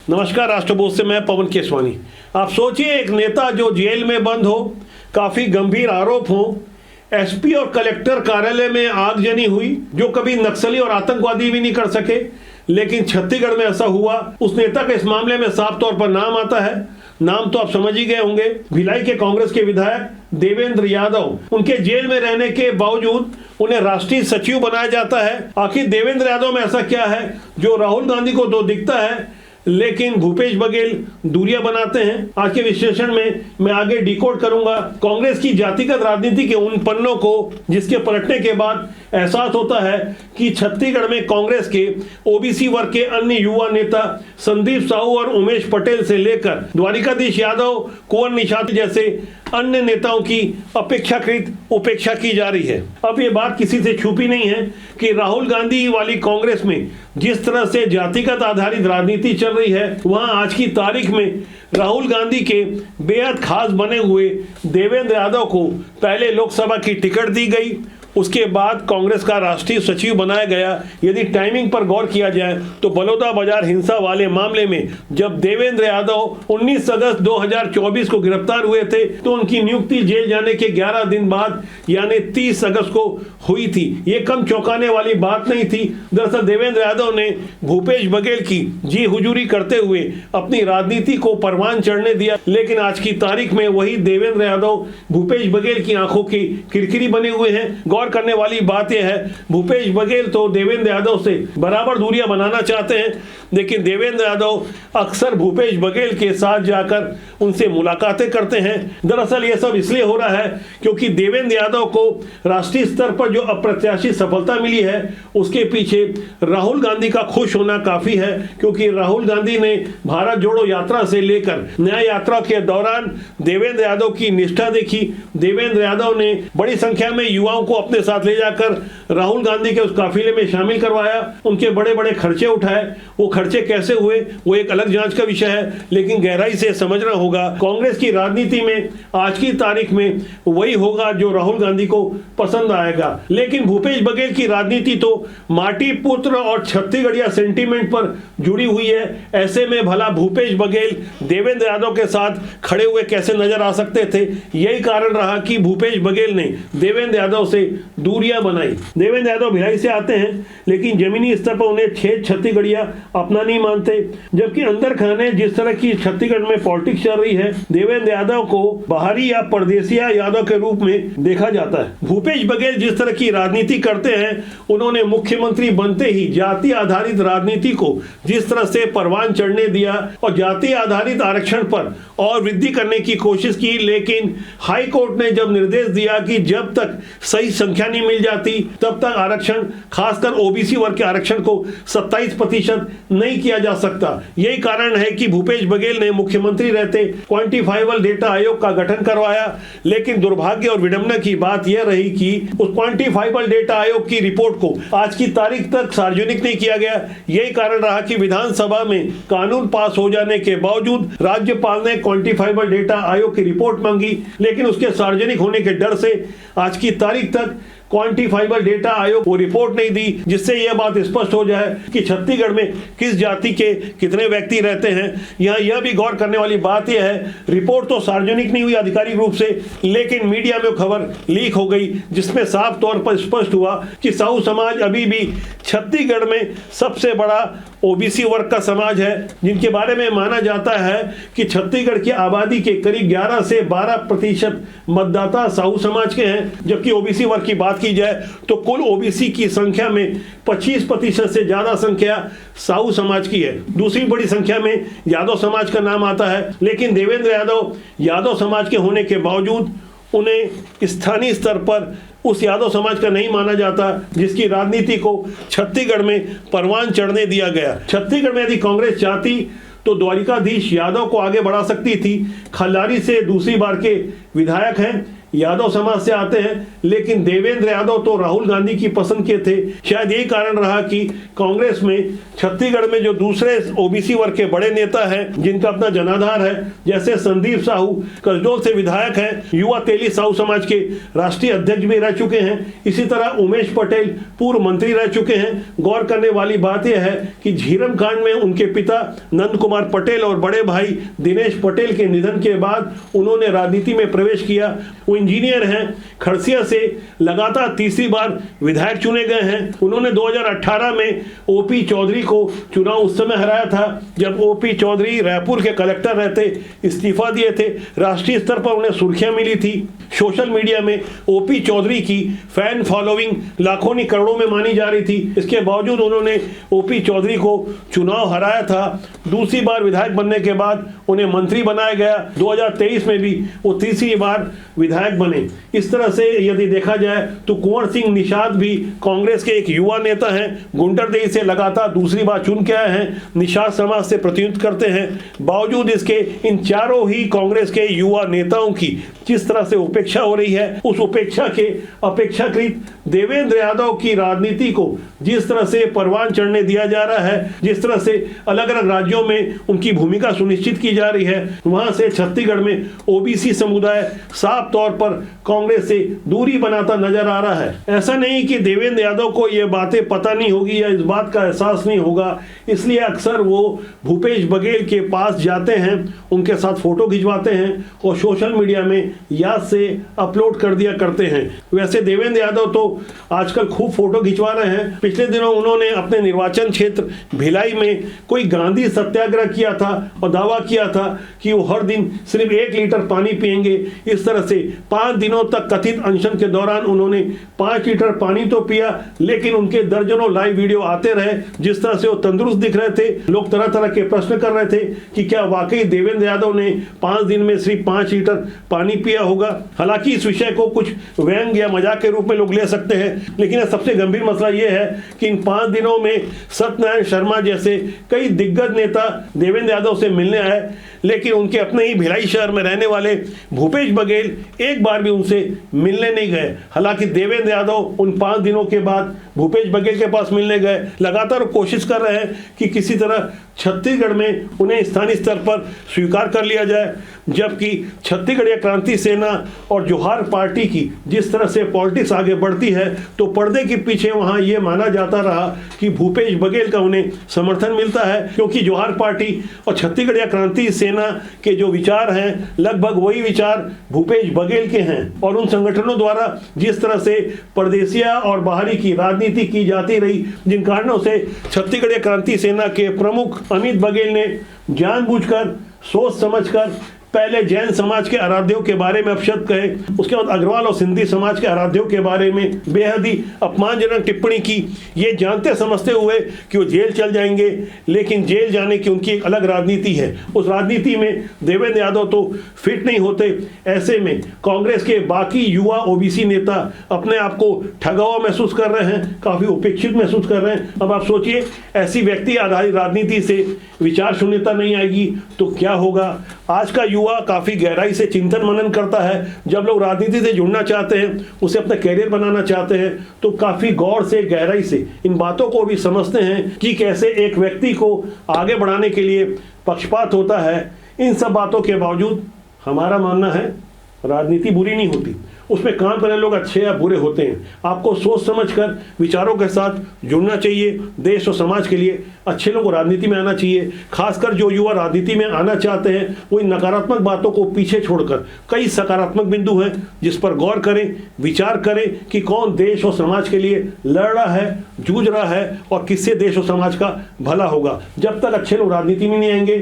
नमस्कार, राष्ट्रबोध से मैं पवन केसवानी। आप सोचिए, एक नेता जो जेल में बंद हो, काफी गंभीर आरोप हो, एसपी और कलेक्टर कार्यालय में आगजनी हुई, जो कभी नक्सली और आतंकवादी भी नहीं कर सके, लेकिन छत्तीसगढ़ में ऐसा हुआ। उस नेता का इस मामले में साफ तौर पर नाम आता है। नाम तो आप समझ ही गए होंगे, भिलाई के कांग्रेस के विधायक देवेंद्र यादव। उनके जेल में रहने के बावजूद उन्हें राष्ट्रीय सचिव बनाया जाता है। आखिर देवेंद्र यादव में ऐसा क्या है जो राहुल गांधी को तो दिखता है, लेकिन भूपेश बघेल दूरियां बनाते हैं? आज के विश्लेषण में मैं आगे डिकोड करूंगा कांग्रेस की जातिगत राजनीति के उन पन्नों को, जिसके पलटने के बाद एहसास होता है कि छत्तीसगढ़ में कांग्रेस के ओबीसी वर्ग के अन्य युवा नेता संदीप साहू और उमेश पटेल से लेकर द्वारिकाधीश यादव, कुंवर निषाद जैसे अन्य नेताओं की अपेक्षाकृत उपेक्षा की जा रही है। अब ये बात किसी से छुपी नहीं है कि राहुल गांधी वाली कांग्रेस में जिस तरह से जातिगत आधारित राजनीति चल रही है, वहां आज की तारीख में राहुल गांधी के बेहद खास बने हुए देवेंद्र यादव को पहले लोकसभा की टिकट दी गई, उसके बाद कांग्रेस का राष्ट्रीय सचिव बनाया गया। यदि टाइमिंग पर गौर किया जाए तो बलौदा बाजार हिंसा वाले मामले में जब देवेंद्र यादव 19 अगस्त 2024 को गिरफ्तार हुए थे, तो उनकी नियुक्ति जेल जाने के 11 दिन बाद यानी 30 अगस्त को हुई थी। ये कम चौंकाने वाली बात नहीं थी। दरअसल देवेंद्र यादव ने भूपेश बघेल की जी हुजूरी करते हुए अपनी राजनीति को परवान चढ़ने दिया, लेकिन आज की तारीख में वही देवेंद्र यादव भूपेश बघेल की आंखों की किरकिरी बने हुए हैं। करने वाली बात यह है, भूपेश बघेल तो देवेंद्र यादव से बराबर दूरियां बनाना चाहते हैं, लेकिन देवेंद्र यादव अक्सर भूपेश बघेल के साथ जाकर उनसे मुलाकातें करते हैं। दरअसल यह सब इसलिए हो रहा है क्योंकि देवेंद्र यादव को राष्ट्रीय स्तर पर जो अप्रत्याशित सफलता मिली है, उसके पीछे राहुल गांधी का खुश होना काफी है, क्योंकि राहुल गांधी ने भारत जोड़ो यात्रा से लेकर न्याय यात्रा के दौरान देवेंद्र यादव की निष्ठा देखी। देवेंद्र यादव ने बड़ी संख्या में युवाओं को अपने साथ ले जाकर राहुल गांधी के उस काफिले में शामिल करवाया, उनके बड़े बड़े खर्चे उठाए। वो खर्चे कैसे हुए वो एक अलग जांच का विषय है, लेकिन गहराई से समझना होगा कांग्रेस की राजनीति में आज की तारीख में वही होगा जो राहुल गांधी को पसंद आएगा। लेकिन भूपेश बघेल की राजनीति तो माटी पुत्र और छत्तीसगढ़िया सेंटीमेंट पर जुड़ी हुई है। ऐसे में भला भूपेश बघेल देवेंद्र यादव के साथ खड़े हुए कैसे नजर आ सकते थे? यही कारण रहा कि भूपेश बघेल ने देवेंद्र यादव से दूरियां बनाई। देवेंद्र यादव भिलाई से आते हैं, लेकिन जमीनी स्तर पर उन्हें छत्तीसगढ़िया अपना नहीं मानते, जबकि अंदर खाने जिस तरह की छत्तीसगढ़ में पॉलिटिक्स चल रही है, देवेंद्र यादव को बाहरी या परदेसिया यादव के रूप में देखा जाता है। भूपेश बघेल जिस तरह की राजनीति करते हैं, उन्होंने मुख्यमंत्री बनते ही जाति आधारित राजनीति को जिस तरह से परवान चढ़ने दिया और जाति आधारित आरक्षण पर और वृद्धि करने की कोशिश की, लेकिन हाई कोर्ट ने जब निर्देश दिया कि जब तक सही संख्या नहीं मिल जाती तब तक आरक्षण, खासकर ओबीसी वर्ग के आरक्षण को 27% नहीं किया जा सकता। यही कारण है कि भूपेश बघेल ने मुख्यमंत्री रहते क्वांटिफाइबल डेटा आयोग का गठन करवाया, लेकिन दुर्भाग्य और विडंबना की बात यह रही कि उस क्वांटिफाइबल डेटा आयोग की रिपोर्ट को आज की तारीख तक सार्वजनिक नहीं किया गया। यही कारण रहा कि विधानसभा में कानून पास हो जाने के बावजूद राज्यपाल ने क्वांटिफाइबल डेटा आयोग की रिपोर्ट मांगी, लेकिन उसके सार्वजनिक होने के डर से आज की तारीख तक क्वांटिफाइबल डेटा आयोग वो रिपोर्ट नहीं दी, जिससे यह बात स्पष्ट हो जाए कि छत्तीसगढ़ में किस जाति के कितने व्यक्ति रहते हैं। यहाँ यह भी गौर करने वाली बात यह है, रिपोर्ट तो सार्वजनिक नहीं हुई आधिकारिक रूप से, लेकिन मीडिया में खबर लीक हो गई, जिसमें साफ तौर पर स्पष्ट हुआ कि साहू समाज अभी भी छत्तीसगढ़ में सबसे बड़ा ओबीसी वर्ग का समाज है, जिनके बारे में माना जाता है कि छत्तीसगढ़ की आबादी के करीब 11 से 12% मतदाता साहू समाज के हैं, जबकि ओबीसी वर्ग की बात की जाए तो कुल ओबीसी की संख्या में 25% से ज्यादा संख्या साहू समाज की है। दूसरी बड़ी संख्या में यादव समाज का नाम आता है, लेकिन देवेंद्र यादव यादव समाज के होने के बावजूद उन्हें स्थानीय स्तर पर उस यादव समाज का नहीं माना जाता, जिसकी राजनीति को छत्तीसगढ़ में परवान चढ़ने दिया गया। छत्तीसगढ़ में यदि कांग्रेस चाहती तो द्वारिकाधीश यादव को आगे बढ़ा सकती थी। खल्लारी से दूसरी बार के विधायक हैं, यादव समाज से आते हैं, लेकिन देवेंद्र यादव तो राहुल गांधी की पसंद के थे। शायद यही कारण रहा कि कांग्रेस में छत्तीसगढ़ में जो दूसरे ओबीसी वर्ग के बड़े नेता हैं जिनका अपना जनाधार है, जैसे संदीप साहू कसडोल से विधायक हैं, युवा तेली साहू समाज के राष्ट्रीय अध्यक्ष भी रह चुके हैं। इसी तरह उमेश पटेल पूर्व मंत्री रह चुके हैं। गौर करने वाली बात यह है कि झीरम कांड में उनके पिता नंद कुमार पटेल और बड़े भाई दिनेश पटेल के निधन के बाद उन्होंने राजनीति में प्रवेश किया। वो इंजीनियर हैं, खरसिया से लगातार तीसरी बार विधायक चुने गए हैं। उन्होंने 2018 में ओपी चौधरी को चुनाव उस समय हराया था जब ओपी चौधरी रायपुर के कलेक्टर रहते, इस्तीफा दिए थे। राष्ट्रीय स्तर पर उन्हें सुर्खियां मिली थी। सोशल मीडिया में ओपी चौधरी की फैन फॉलोइंग लाखों नहीं करोड़ों में मानी जा रही थी। इसके बावजूद उन्होंने ओपी चौधरी को चुनाव हराया था। दूसरी बार विधायक बनने के बाद उन्हें मंत्री बनाया गया। 2023 में भी वो तीसरी बार विधायक बने। इस तरह से यदि देखा जाए तो कुंवर सिंह निषाद भी कांग्रेस के एक युवा नेता हैं। गुंडरदेही से लगातार दूसरी बार चुन के आए हैं, निषाद समाज से प्रतिनिधित्व करते हैं। बावजूद इसके इन चारों ही कांग्रेस के युवा नेताओं की जिस तरह से उपेक्षा हो रही है, उस उपेक्षा के अपेक्षाकृत देवेंद्र यादव की राजनीति को जिस तरह से परवान चढ़ने दिया जा रहा है, जिस तरह से अलग अलग राज्यों में उनकी भूमिका सुनिश्चित की जा रही है, वहां से छत्तीसगढ़ में ओबीसी समुदाय साफ तौर पर कांग्रेस से दूरी बनाता नजर आ रहा है। ऐसा नहीं कि देवेंद्र यादव को ये बातें पता नहीं होगी या इस बात का एहसास नहीं होगा, इसलिए अक्सर वो भूपेश बघेल के पास जाते हैं, उनके साथ फोटो खिंचवाते हैं और सोशल मीडिया में याद से अपलोड कर दिया करते हैं। वैसे देवेंद्र यादव तो आजकल खूब फोटो खिंचवा रहे हैं। पिछले दिनों उन्होंने अपने निर्वाचन क्षेत्र भिलाई में कोई गांधी सत्याग्रह किया था और दावा किया था कि वो हर दिन सिर्फ 1 लीटर पानी पिएंगे। इस तरह से 5 दिनों तक कथित अनशन के दौरान उन्होंने 5 लीटर पानी तो पिया, लेकिन उनके दर्जनों लाइव वीडियो आते रहे जिस तरह से वो तंदुरुस्त दिख रहे थे। लोग तरह तरह के प्रश्न कर रहे थे कि क्या वाकई देवेंद्र यादव ने 5 दिन में सिर्फ 5 लीटर पानी पिया होगा। हालांकि इस विषय को कुछ व्यंग या मजाक के रूप में लोग ले सकते हैं, लेकिन सबसे गंभीर मसला यह है कि इन 5 दिनों में सत्यनारायण शर्मा जैसे कई दिग्गज नेता देवेंद्र यादव से मिलने आए, लेकिन उनके अपने ही भिलाई शहर में रहने वाले भूपेश बघेल एक बार भी उनसे मिलने नहीं गए। हालांकि देवेंद्र यादव उन 5 दिनों के बाद भूपेश बघेल के पास मिलने गए। लगातार कोशिश कर रहे हैं कि किसी तरह छत्तीसगढ़ में उन्हें स्थानीय स्तर पर स्वीकार कर लिया जाए, जबकि छत्तीसगढ़ीय क्रांति सेना और जोहार पार्टी की जिस तरह से पॉलिटिक्स आगे बढ़ती है, तो पर्दे के पीछे वहां यह माना जाता रहा कि भूपेश बघेल का उन्हें समर्थन मिलता है, क्योंकि जोहार पार्टी और छत्तीसगढ़ीय क्रांति सेना के जो विचार हैं लगभग वही विचार भूपेश बघेल के हैं। और उन संगठनों द्वारा जिस तरह से परदेसिया और बाहरी की राजनीति की जाती रही, जिन कारणों से छत्तीसगढ़ीय क्रांति सेना के प्रमुख अमित बघेल ने जानबूझकर सोच समझकर पहले जैन समाज के आराध्यों के बारे में अपशब्द कहे, उसके बाद अग्रवाल और सिंधी समाज के आराध्यों के बारे में बेहद ही अपमानजनक टिप्पणी की, ये जानते समझते हुए कि वो जेल चल जाएंगे। लेकिन जेल जाने की उनकी एक अलग राजनीति है। उस राजनीति में देवेंद्र यादव तो फिट नहीं होते। ऐसे में कांग्रेस के बाकी युवा ओबीसी नेता अपने आप को ठगा हुआ महसूस कर रहे हैं, काफी उपेक्षित महसूस कर रहे हैं। अब आप सोचिए, ऐसी व्यक्ति आधारित राजनीति से विचार शून्यता नहीं आएगी तो क्या होगा। आज का युवा काफी गहराई से चिंतन मनन करता है। जब लोग राजनीति से जुड़ना चाहते हैं, उसे अपना कैरियर बनाना चाहते हैं, तो काफी गौर से गहराई से इन बातों को भी समझते हैं कि कैसे एक व्यक्ति को आगे बढ़ाने के लिए पक्षपात होता है। इन सब बातों के बावजूद हमारा मानना है राजनीति बुरी नहीं होती, उसमें काम करने लोग अच्छे या बुरे होते हैं। आपको सोच समझकर विचारों के साथ जुड़ना चाहिए। देश और समाज के लिए अच्छे लोग राजनीति में आना चाहिए। खासकर जो युवा राजनीति में आना चाहते हैं, वो इन नकारात्मक बातों को पीछे छोड़कर कई सकारात्मक बिंदु हैं जिस पर गौर करें, विचार करें कि कौन देश और समाज के लिए लड़ रहा है, जूझ रहा है और किससे देश और समाज का भला होगा। जब तक अच्छे लोग राजनीति में नहीं आएंगे,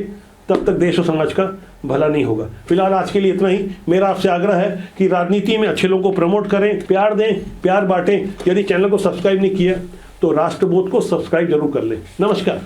तब तक देश और समाज का भला नहीं होगा। फिलहाल आज के लिए इतना ही। मेरा आपसे आग्रह है कि राजनीति में अच्छे लोगों को प्रमोट करें, प्यार दें, प्यार बांटें। यदि चैनल को सब्सक्राइब नहीं किया तो राष्ट्रबोध को सब्सक्राइब जरूर कर लें। नमस्कार।